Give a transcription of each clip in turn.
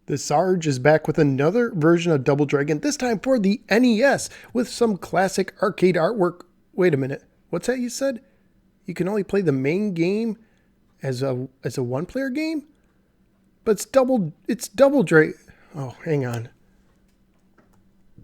The Sarge is back with another version of Double Dragon, this time for the NES, with some classic arcade artwork. Wait a minute, what's that you said? You can only play the main game as a one-player game? But it's Double Dragon. Oh, hang on.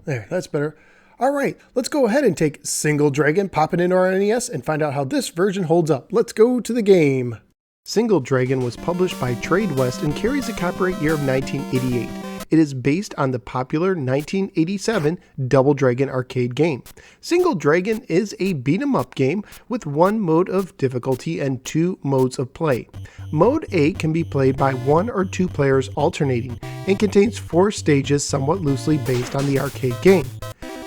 There, that's better. Alright, let's go ahead and take Single Dragon, pop it into our NES, and find out how this version holds up. Let's go to the game. Single Dragon was published by Tradewest and carries a copyright year of 1988. It is based on the popular 1987 Double Dragon arcade game. Single Dragon is a beat-em-up game with one mode of difficulty and two modes of play. Mode A can be played by one or two players alternating and contains 4 stages somewhat loosely based on the arcade game.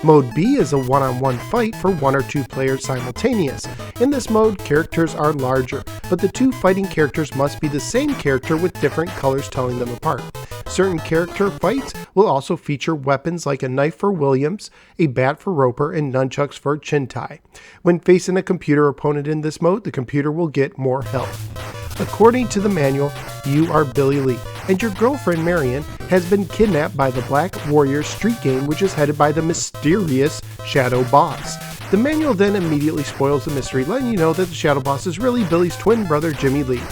Mode B is a one-on-one fight for 1 or 2 players simultaneous. In this mode, characters are larger, but the 2 fighting characters must be the same character with different colors telling them apart. Certain character fights will also feature weapons like a knife for Williams, a bat for Roper, and nunchucks for Chintai. When facing a computer opponent in this mode, the computer will get more health. According to the manual, you are Billy Lee, and your girlfriend Marion has been kidnapped by the Black Warriors street gang, which is headed by the mysterious Shadow Boss. The manual then immediately spoils the mystery, letting you know that the Shadow Boss is really Billy's twin brother Jimmy Lee.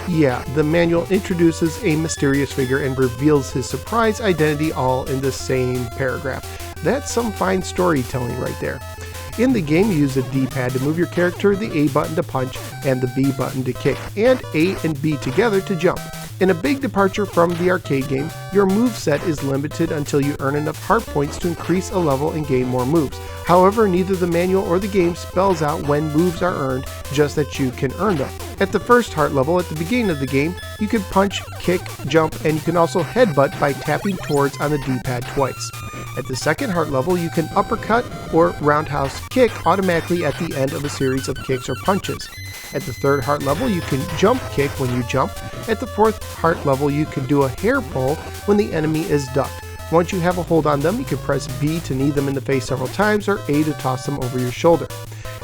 Yeah, the manual introduces a mysterious figure and reveals his surprise identity all in the same paragraph. That's some fine storytelling right there. In the game, you use the D-pad to move your character, the A button to punch, and the B button to kick, and A and B together to jump. In a big departure from the arcade game, your moveset is limited until you earn enough heart points to increase a level and gain more moves. However, neither the manual or the game spells out when moves are earned, just that you can earn them. At the first heart level, at the beginning of the game, you can punch, kick, jump, and you can also headbutt by tapping towards on the D-pad twice. At the second heart level, you can uppercut or roundhouse kick automatically at the end of a series of kicks or punches. At the third heart level, you can jump kick when you jump. At the fourth heart level, you can do a hair pull when the enemy is ducked. Once you have a hold on them, you can press B to knee them in the face several times or A to toss them over your shoulder.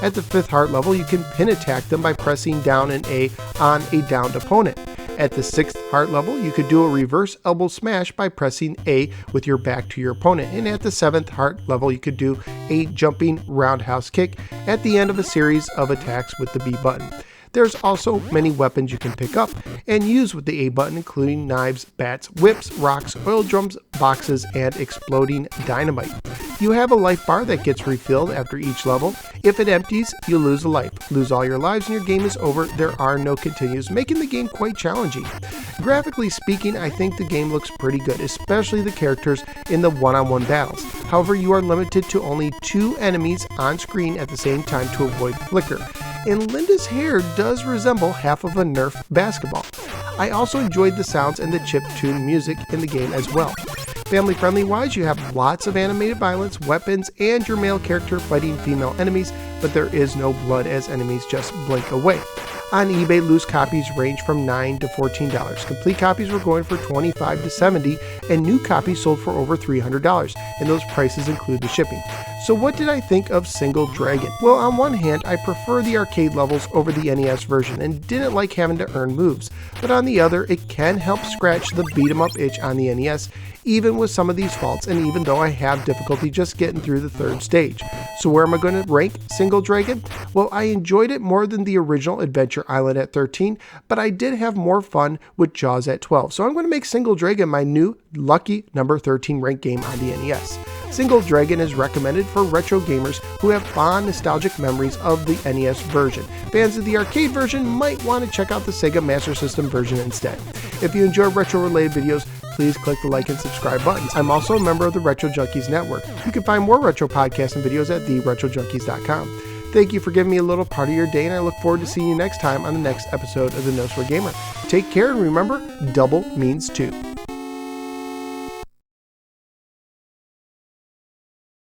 At the fifth heart level, you can pin attack them by pressing down and A on a downed opponent. At the 6th heart level, you could do a reverse elbow smash by pressing A with your back to your opponent. And at the 7th heart level, you could do a jumping roundhouse kick at the end of a series of attacks with the B button. There's also many weapons you can pick up and use with the A button, including knives, bats, whips, rocks, oil drums, boxes, and exploding dynamite. You have a life bar that gets refilled after each level. If it empties, you lose a life. Lose all your lives and your game is over. There are no continues, making the game quite challenging. Graphically speaking, I think the game looks pretty good, especially the characters in the one-on-one battles. However, you are limited to only 2 enemies on screen at the same time to avoid flicker. And Linda's hair does resemble half of a Nerf basketball. I also enjoyed the sounds and the chip-tune music in the game as well. Family-friendly wise, you have lots of animated violence, weapons, and your male character fighting female enemies, but there is no blood as enemies just blink away. On eBay, loose copies range from $9 to $14. Complete copies were going for $25 to $70, and new copies sold for over $300, and those prices include the shipping. So what did I think of Single Dragon? Well, on one hand, I prefer the arcade levels over the NES version and didn't like having to earn moves, but on the other, it can help scratch the beat-em-up itch on the NES, even with some of these faults, and even though I have difficulty just getting through the 3rd stage. So where am I going to rank Single Dragon? Well, I enjoyed it more than the original Adventure Island at 13, but I did have more fun with Jaws at 12. So I'm going to make Single Dragon my new lucky number 13 ranked game on the NES. Single Dragon is recommended for retro gamers who have fond nostalgic memories of the NES version. Fans of the arcade version might want to check out the Sega Master System version instead. If you enjoy retro-related videos, please click the like and subscribe buttons. I'm also a member of the Retro Junkies Network. You can find more retro podcasts and videos at theretrojunkies.com. Thank you for giving me a little part of your day, and I look forward to seeing you next time on the next episode of The No Swear Gamer. Take care, and remember, double means 2.